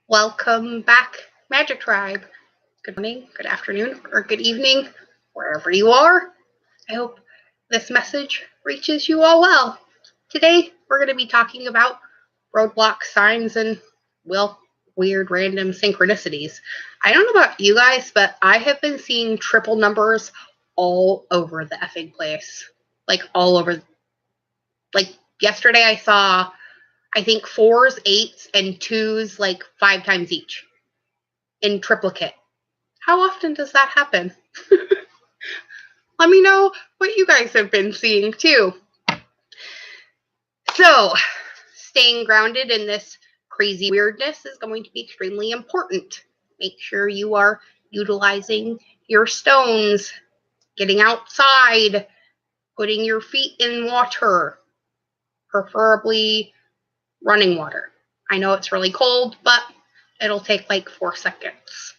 Welcome back, Magic Tribe. Good morning, good afternoon, or good evening, wherever you are. I hope this message reaches you all well. Today, we're going to be talking about roadblock signs and, well, weird random synchronicities. I don't know about you guys, but I have been seeing triple numbers all over the effing place. Like, all over. Like, yesterday I saw, I think, fours, eights, and twos like 5 times each in triplicate. How often does that happen? Let me know what you guys have been seeing too. So, staying grounded in this crazy weirdness is going to be extremely important. Make sure you are utilizing your stones, getting outside, putting your feet in water, preferably running water. I know it's really cold, but it'll take like 4 seconds.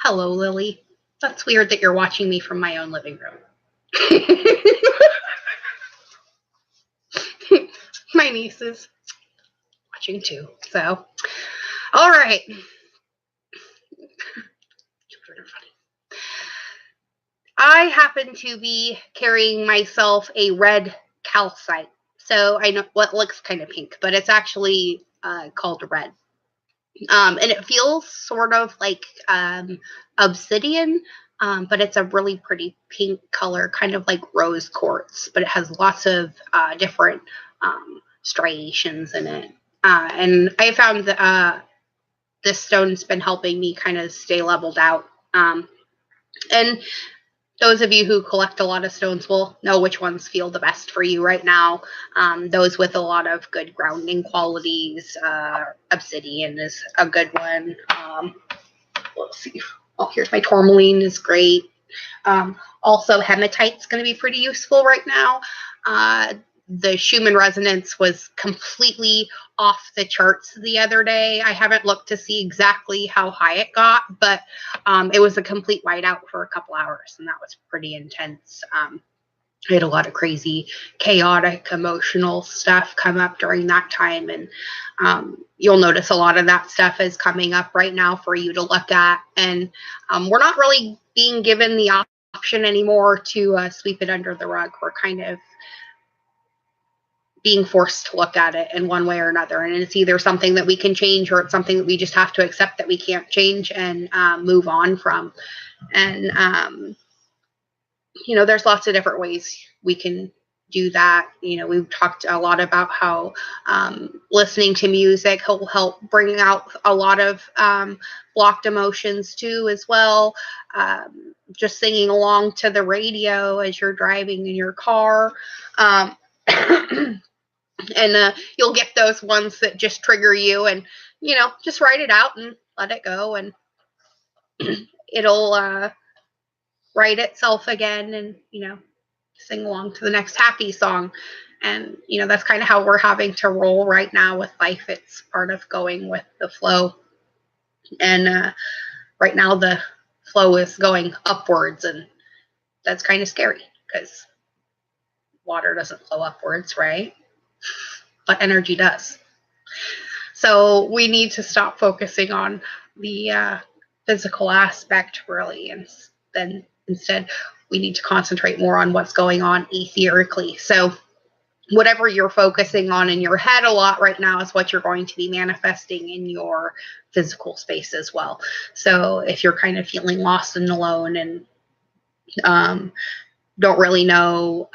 Hello, Lily. That's weird that you're watching me from my own living room. My niece is watching too. So, all right. Children are funny. I happen to be carrying myself a red calcite. So I know what looks kind of pink, but it's actually called red. And it feels sort of like obsidian, but it's a really pretty pink color, kind of like rose quartz, but it has lots of different striations in it. And I found that this stone's been helping me kind of stay leveled out. And those of you who collect a lot of stones will know which ones feel the best for you right now. Those with a lot of good grounding qualities. Obsidian is a good one. Let's see. Oh, here's my tourmaline is great. Also, hematite's going to be pretty useful right now. The Schumann resonance was completely off the charts the other day. I haven't looked to see exactly how high it got, but it was a complete whiteout for a couple hours, and that was pretty intense. I had a lot of crazy, chaotic, emotional stuff come up during that time, and you'll notice a lot of that stuff is coming up right now for you to look at, and we're not really being given the option anymore to sweep it under the rug. We're kind of being forced to look at it in one way or another. And it's either something that we can change or it's something that we just have to accept that we can't change and move on from. And, there's lots of different ways we can do that. We've talked a lot about how listening to music will help bring out a lot of blocked emotions too, as well. Just singing along to the radio as you're driving in your car. And you'll get those ones that just trigger you, and just write it out and let it go, and it'll write itself again, and sing along to the next happy song. And that's kind of how we're having to roll right now with life. It's part of going with the flow, and right now the flow is going upwards, and that's kind of scary because water doesn't flow upwards, right? But energy does. So we need to stop focusing on the physical aspect, really, and then instead we need to concentrate more on what's going on etherically. So whatever you're focusing on in your head a lot right now is what you're going to be manifesting in your physical space as well. So if you're kind of feeling lost and alone and don't really know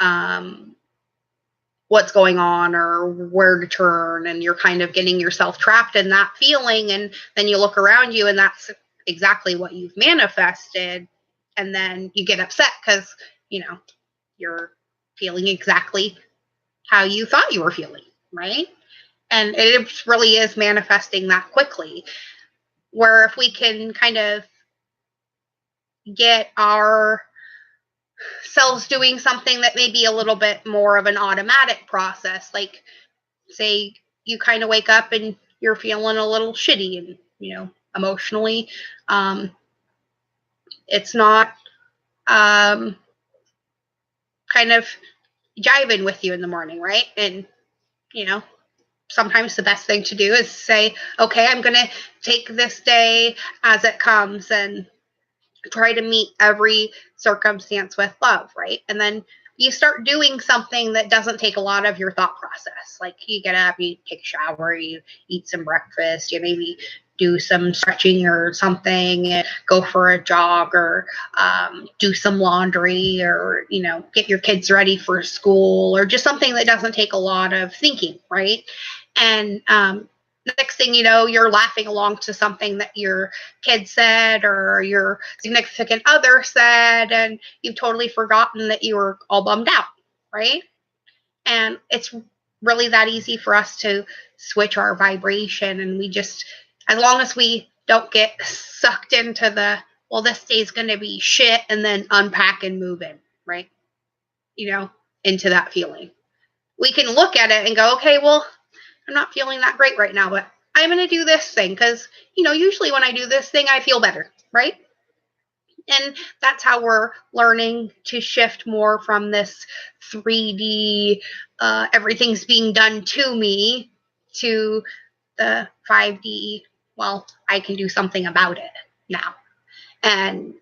what's going on or where to turn, and you're kind of getting yourself trapped in that feeling, and then you look around you and that's exactly what you've manifested, and then you get upset because you're feeling exactly how you thought you were feeling, right? And it really is manifesting that quickly, where if we can kind of get our selves doing something that may be a little bit more of an automatic process, like say you kind of wake up and you're feeling a little shitty and emotionally it's not kind of jiving with you in the morning, right? And sometimes the best thing to do is say, okay, I'm going to take this day as it comes and try to meet every circumstance with love, right? And then you start doing something that doesn't take a lot of your thought process. Like you get up, you take a shower, you eat some breakfast, you maybe do some stretching or something, and go for a jog, or do some laundry, or, you know, get your kids ready for school, or just something that doesn't take a lot of thinking, right? And next thing you know, you're laughing along to something that your kid said or your significant other said, and you've totally forgotten that you were all bummed out, right? And it's really that easy for us to switch our vibration. And we just, as long as we don't get sucked into the, well, this day's going to be shit, and then unpack and move in, right? You know, into that feeling. We can look at it and go, okay, well, I'm not feeling that great right now, but I'm going to do this thing because, you know, usually when I do this thing, I feel better, right? And that's how we're learning to shift more from this 3D, everything's being done to me, to the 5D, well, I can do something about it now. And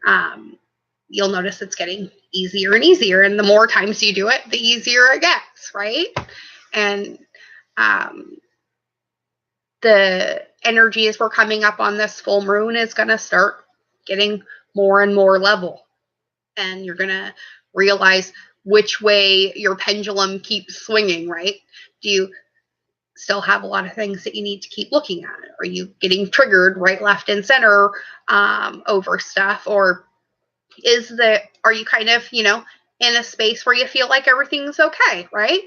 you'll notice it's getting easier and easier. And the more times you do it, the easier it gets, right? And the energy as we're coming up on this full moon is going to start getting more and more level. And you're going to realize which way your pendulum keeps swinging, right? Do you still have a lot of things that you need to keep looking at? Are you getting triggered right, left, and center over stuff? Or are you kind of, you know, in a space where you feel like everything's okay, right?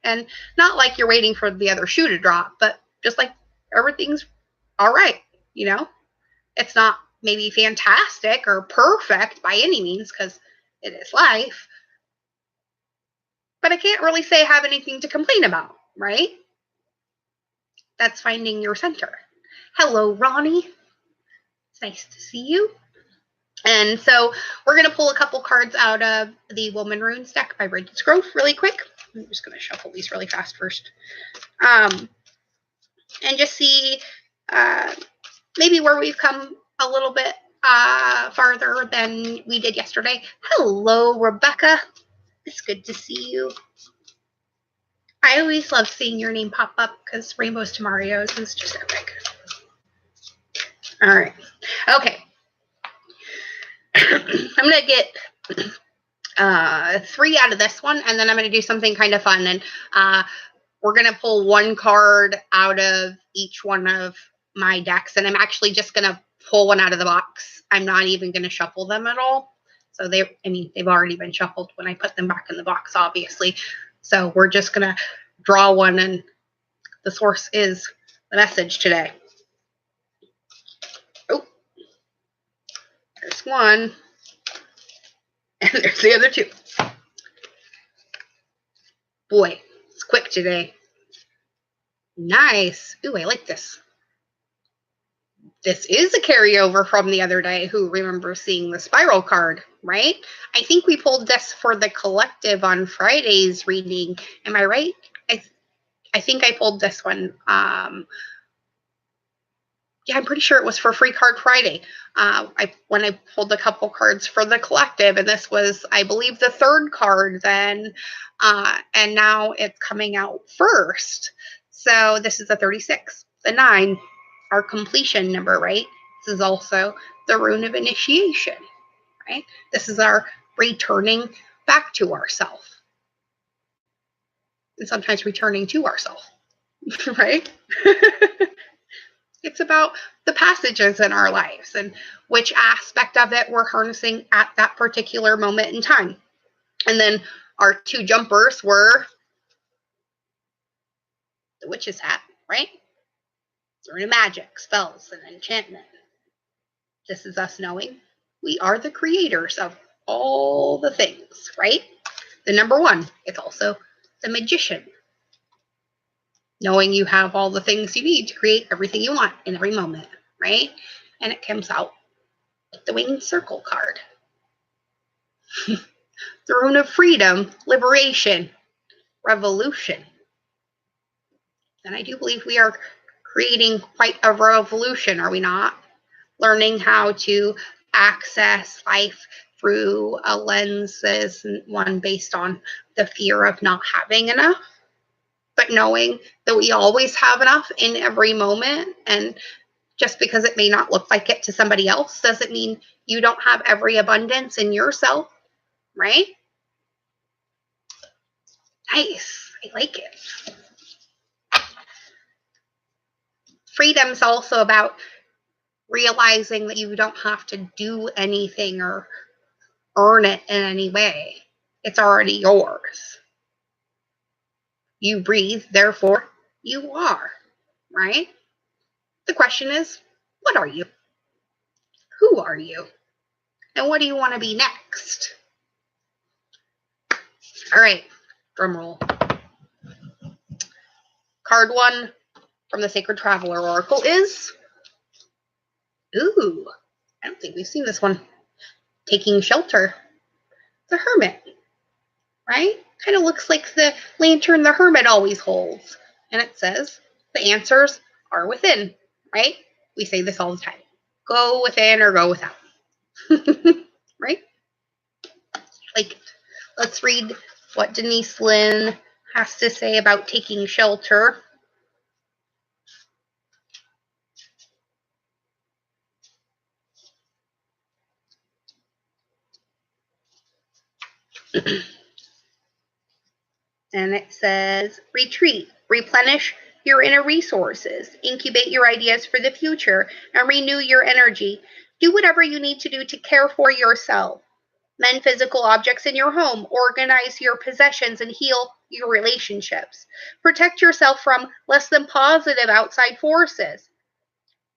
And not like you're waiting for the other shoe to drop, but just like everything's all right, you know? It's not maybe fantastic or perfect by any means, because it is life, but I can't really say I have anything to complain about, right? That's finding your center. Hello, Ronnie. It's nice to see you. And so we're going to pull a couple cards out of the Woman Runes deck by Bridget's Grove really quick. I'm just going to shuffle these really fast first. And just see maybe where we've come a little bit farther than we did yesterday. Hello, Rebecca. It's good to see you. I always love seeing your name pop up because Rainbows to Mario's is just epic. All right. Okay. I'm going to get 3 out of this one, and then I'm going to do something kind of fun. And we're going to pull one card out of each one of my decks, and I'm actually just going to pull one out of the box. I'm not even going to shuffle them at all. So they've already been shuffled when I put them back in the box, obviously. So we're just going to draw one, and the source is the message today. Oh, there's one, and there's the other 2. Boy, it's quick today. Nice. Ooh, I like this. This is a carryover from the other day. Who remembers seeing the spiral card, right? I think we pulled this for the collective on Friday's reading. Am I right? I think I pulled this one. Yeah, I'm pretty sure it was for Free Card Friday. When I pulled a couple cards for the collective, and this was, I believe, the 3rd card then, and now it's coming out first. So this is the 36, the 9, our completion number, right? This is also the rune of initiation, right? This is our returning back to ourself, and sometimes returning to ourself, right? It's about the passages in our lives and which aspect of it we're harnessing at that particular moment in time. And then our 2 jumpers were the witch's hat, right? Rune of magic, spells, and enchantment. This is us knowing we are the creators of all the things, right? The number 1, it's also the magician. Knowing you have all the things you need to create everything you want in every moment, right? And it comes out with the winged circle card. The rune of freedom, liberation, revolution. And I do believe we are creating quite a revolution, are we not? Learning how to access life through a lens is one based on the fear of not having enough, but knowing that we always have enough in every moment. And just because it may not look like it to somebody else doesn't mean you don't have every abundance in yourself, right? Nice. I like it. Freedom's also about realizing that you don't have to do anything or earn it in any way. It's already yours. You breathe, therefore you are, right? The question is, what are you? Who are you? And what do you want to be next? All right, drum roll. Card 1 from the Sacred Traveler Oracle is, ooh, I don't think we've seen this one. Taking Shelter. The Hermit, right? Kind of looks like the lantern the hermit always holds. And it says, the answers are within, right? We say this all the time. Go within or go without. Right? Like, let's read what Denise Lynn has to say about taking shelter. And it says, retreat, replenish your inner resources, incubate your ideas for the future, and renew your energy. Do whatever you need to do to care for yourself. Mend physical objects in your home, organize your possessions, and heal your relationships. Protect yourself from less than positive outside forces.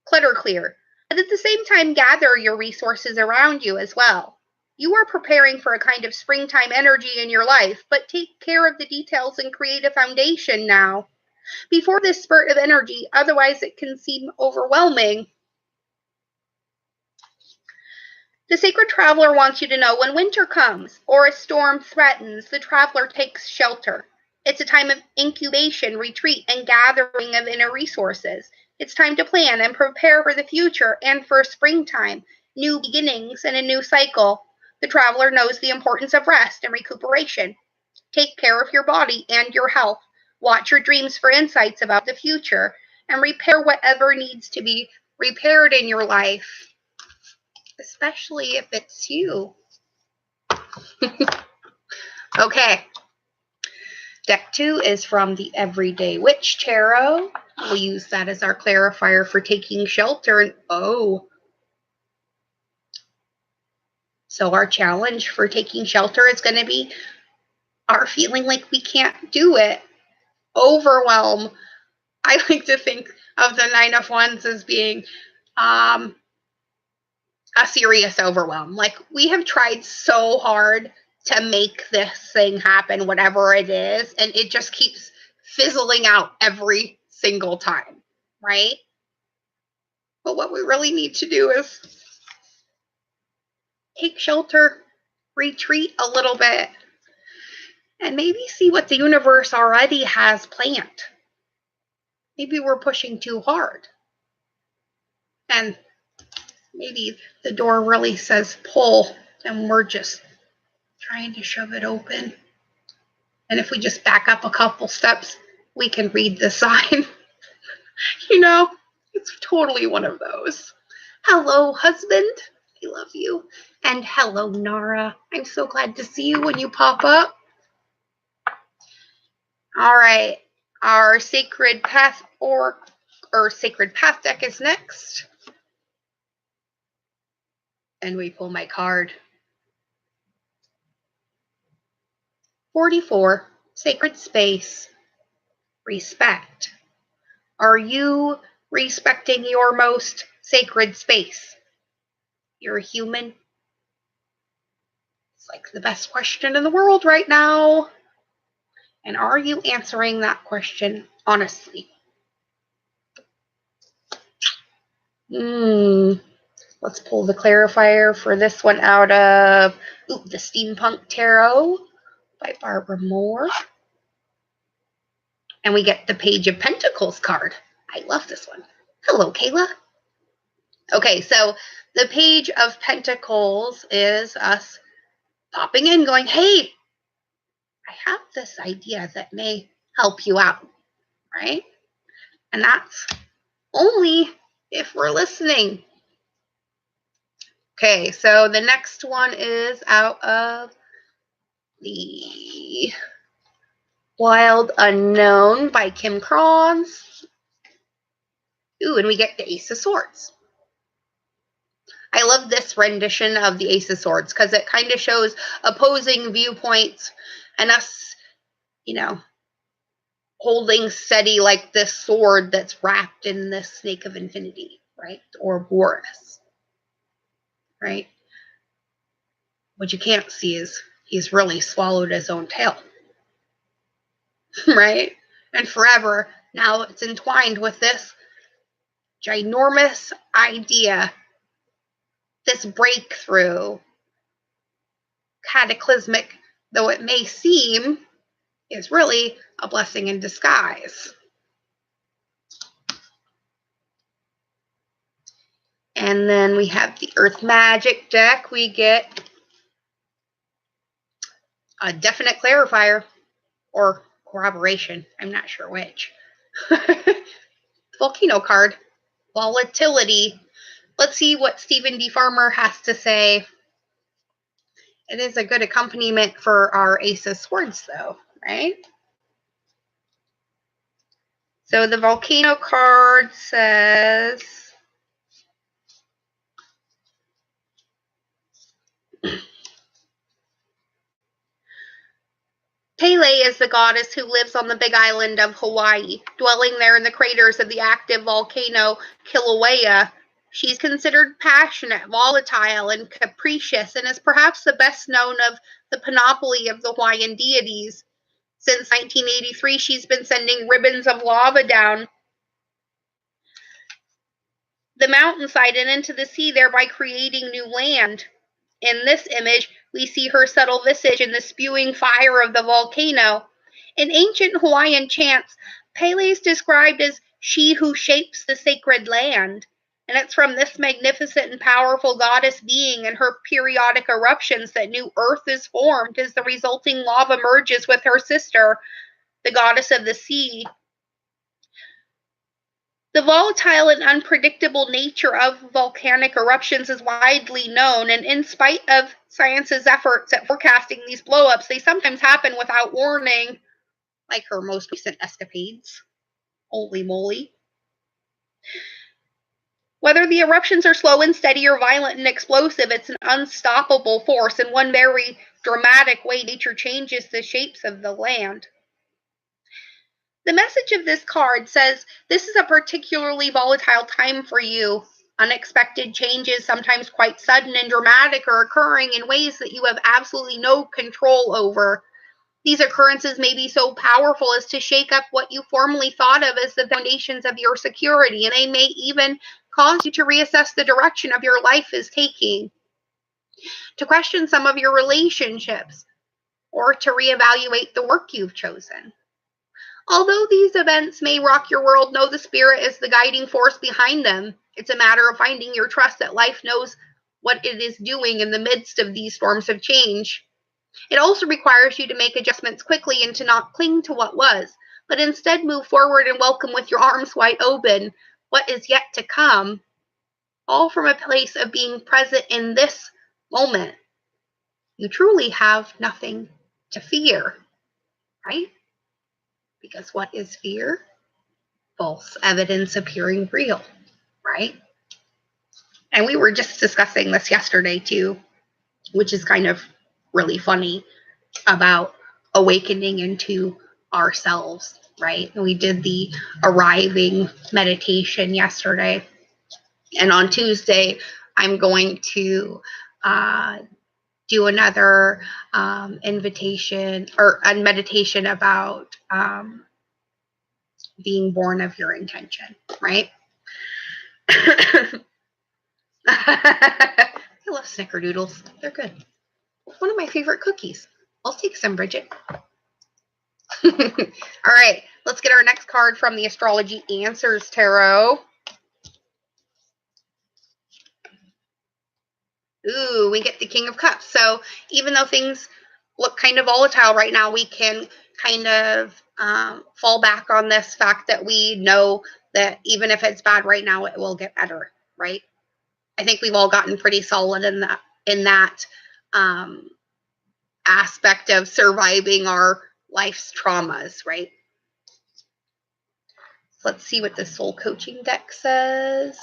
Clutter clear, but at the same time, gather your resources around you as well. You are preparing for a kind of springtime energy in your life, but take care of the details and create a foundation now. Before this spurt of energy, otherwise it can seem overwhelming. The Sacred Traveler wants you to know when winter comes or a storm threatens, the traveler takes shelter. It's a time of incubation, retreat, and gathering of inner resources. It's time to plan and prepare for the future and for springtime, new beginnings, and a new cycle. The traveler knows the importance of rest and recuperation. Take care of your body and your health. Watch your dreams for insights about the future and repair whatever needs to be repaired in your life, especially if it's you. Okay. Deck 2 is from the Everyday Witch Tarot. We'll use that as our clarifier for taking shelter. And so our challenge for taking shelter is going to be our feeling like we can't do it. Overwhelm. I like to think of the 9 of Wands as being a serious overwhelm. Like, we have tried so hard to make this thing happen, whatever it is, and it just keeps fizzling out every single time, right? But what we really need to do is take shelter, retreat a little bit, and maybe see what the universe already has planned. Maybe we're pushing too hard. And maybe the door really says pull, and we're just trying to shove it open. And if we just back up a couple steps, we can read the sign. It's totally one of those. Hello, husband. I love you. And hello, Nara. I'm so glad to see you when you pop up. All right. Our Sacred Path or Sacred Path deck is next. And we pull my card. 44, Sacred Space. Respect. Are you respecting your most sacred space? You're a human. It's like the best question in the world right now. And are you answering that question honestly? Let's pull the clarifier for this one out of the Steampunk Tarot by Barbara Moore. And we get the Page of Pentacles card. I love this one. Hello, Kayla. Okay, so the Page of Pentacles is us popping in going, hey, I have this idea that may help you out, right? And that's only if we're listening. Okay, so the next one is out of the Wild Unknown by Kim Kronz. Ooh, and we get the Ace of Swords. I love this rendition of the Ace of Swords because it kind of shows opposing viewpoints and us, you know, holding steady like this sword that's wrapped in this snake of infinity, right? Or Boris, right? What you can't see is he's really swallowed his own tail, right? And forever, now it's entwined with this ginormous idea, this breakthrough, cataclysmic though it may seem, is really a blessing in disguise. And then we have the Earth Magic deck. We get a definite clarifier or corroboration. I'm not sure which. Volcano card. Volatility. Let's see what Stephen D. Farmer has to say. It is a good accompaniment for our Ace of Swords, though, right? So the Volcano card says, Pele is the goddess who lives on the big island of Hawaii, dwelling there in the craters of the active volcano Kilauea. She's considered passionate, volatile, and capricious, and is perhaps the best known of the panoply of the Hawaiian deities. Since 1983, she's been sending ribbons of lava down the mountainside and into the sea, thereby creating new land. In this image, we see her subtle visage in the spewing fire of the volcano. In ancient Hawaiian chants, Pele is described as she who shapes the sacred land. And it's from this magnificent and powerful goddess being and her periodic eruptions that new earth is formed as the resulting lava merges with her sister, the goddess of the sea. The volatile and unpredictable nature of volcanic eruptions is widely known, and in spite of science's efforts at forecasting these blowups, they sometimes happen without warning, like her most recent escapades. Holy moly. Whether the eruptions are slow and steady or violent and explosive, it's an unstoppable force. In one very dramatic way, nature changes the shapes of the land. The message of this card says, this is a particularly volatile time for you. Unexpected changes, sometimes quite sudden and dramatic, are occurring in ways that you have absolutely no control over. These occurrences may be so powerful as to shake up what you formerly thought of as the foundations of your security, and they may even cause you to reassess the direction of your life is taking, to question some of your relationships, or to reevaluate the work you've chosen. Although these events may rock your world, know the spirit is the guiding force behind them. It's a matter of finding your trust that life knows what it is doing in the midst of these storms of change. It also requires you to make adjustments quickly and to not cling to what was, but instead move forward and welcome with your arms wide open what is yet to come, all from a place of being present in this moment. You truly have nothing to fear, right? Because what is fear? False evidence appearing real, right? And we were just discussing this yesterday too, which is kind of really funny, about awakening into ourselves, right? And we did the arriving meditation yesterday. And on Tuesday, I'm going to do another invitation or a meditation about being born of your intention, right? I love snickerdoodles. They're good. One of my favorite cookies. I'll take some, Bridget. All right. Let's get our next card from the Astrology Answers Tarot. Ooh, we get the King of Cups. So even though things look kind of volatile right now, we can kind of fall back on this fact that we know that even if it's bad right now, it will get better, right? I think we've all gotten pretty solid in that aspect of surviving our life's traumas, right? Let's see what the Soul Coaching deck says.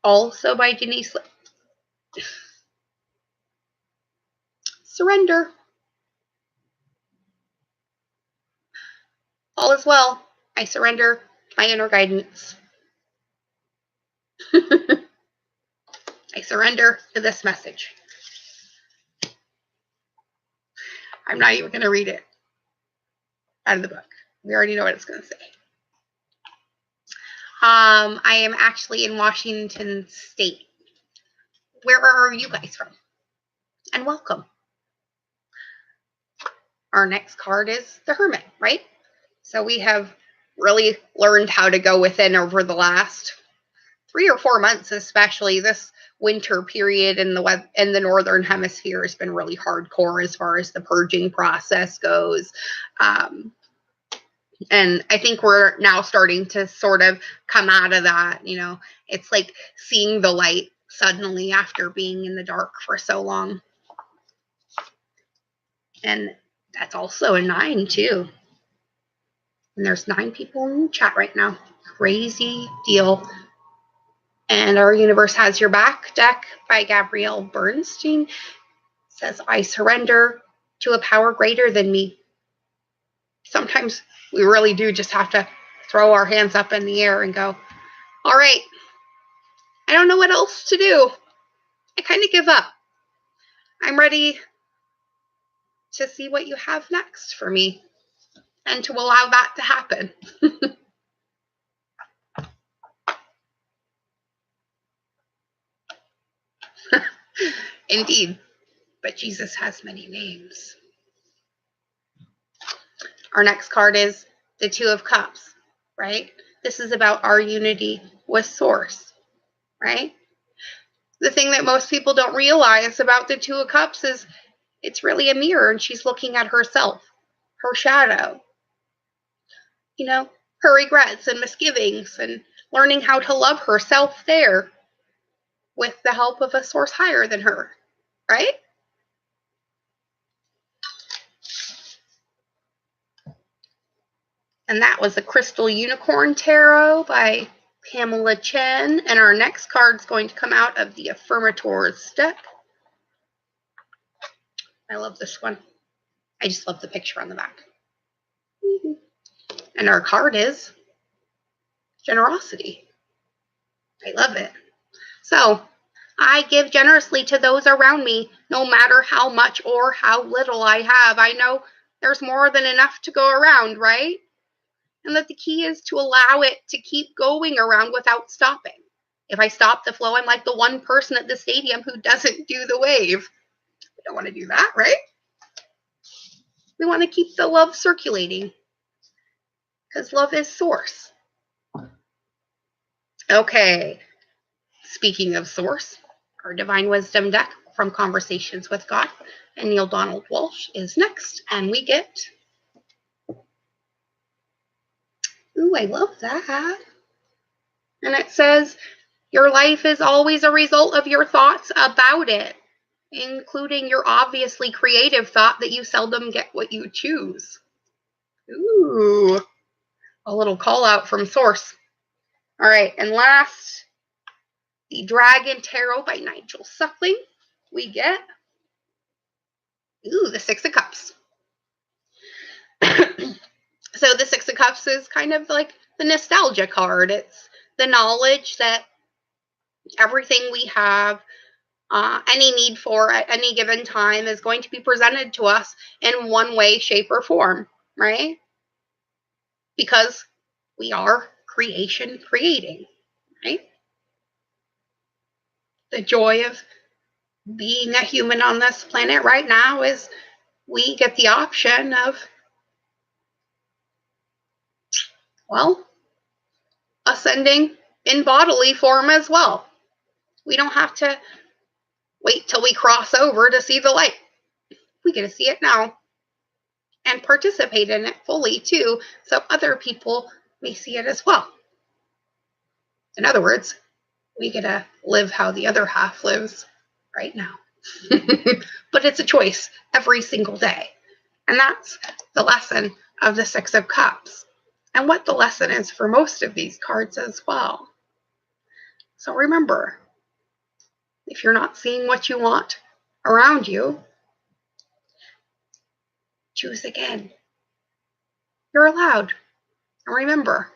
Also by Denise. Surrender. All is well. I surrender my inner guidance. I surrender to this message. I'm not even going to read it out of the book. We already know what it's going to say. I am actually in Washington State. Where are you guys from? And welcome. Our next card is the Hermit, right? So we have really learned how to go within over the last 3 or 4 months, especially this winter period in the northern hemisphere has been really hardcore as far as the purging process goes. And I think we're now starting to sort of come out of that. You know, it's like seeing the light suddenly after being in the dark for so long. And that's also a 9 too. And there's 9 people in the chat right now. Crazy deal. And Our Universe Has Your Back deck by Gabrielle Bernstein says, I surrender to a power greater than me. Sometimes we really do just have to throw our hands up in the air and go, all right, I don't know what else to do. I kind of give up. I'm ready to see what you have next for me and to allow that to happen. Indeed, but Jesus has many names. Our next card is the 2 of Cups, right? This is about our unity with Source, right? The thing that most people don't realize about the 2 of Cups is it's really a mirror and she's looking at herself, her shadow, you know, her regrets and misgivings and learning how to love herself there with the help of a source higher than her, right? And that was the Crystal Unicorn Tarot by Pamela Chen. And our next card is going to come out of the Affirmators deck. I love this one. I just love the picture on the back. And our card is Generosity. I love it. So, I give generously to those around me, no matter how much or how little I have. I know there's more than enough to go around, right? And that the key is to allow it to keep going around without stopping. If I stop the flow, I'm like the one person at the stadium who doesn't do the wave. We don't want to do that, right? We want to keep the love circulating because love is source. Okay, speaking of source, our Divine Wisdom deck from Conversations with God and Neil Donald Walsh is next, and we get, ooh, I love that. And it says, your life is always a result of your thoughts about it, including your obviously creative thought that you seldom get what you choose. Ooh, a little call out from Source. All right, and last, the Dragon Tarot by Nigel Suckling. We get, ooh, the 6 of Cups. So the 6 of Cups is kind of like the nostalgia card. It's the knowledge that everything we have, any need for at any given time is going to be presented to us in one way, shape, or form, right? Because we are creation creating, right? The joy of being a human on this planet right now is we get the option of Well, ascending in bodily form as well. We don't have to wait till we cross over to see the light. We get to see it now and participate in it fully too, so other people may see it as well. In other words, we get to live how the other half lives right now. But it's a choice every single day. And that's the lesson of the Six of Cups, and what the lesson is for most of these cards as well. So remember, if you're not seeing what you want around you, choose again. You're allowed. And remember,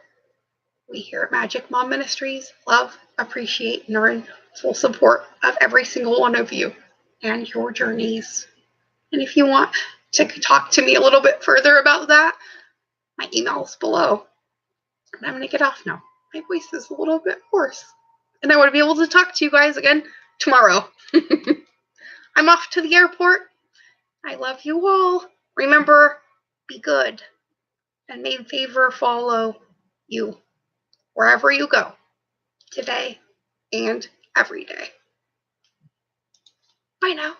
we here at Magic Mom Ministries love, appreciate, and are in full support of every single one of you and your journeys. And if you want to talk to me a little bit further about that, my email is below. And I'm going to get off now. My voice is a little bit hoarse. And I want to be able to talk to you guys again tomorrow. I'm off to the airport. I love you all. Remember, be good. And may favor follow you wherever you go, today and every day. Bye now.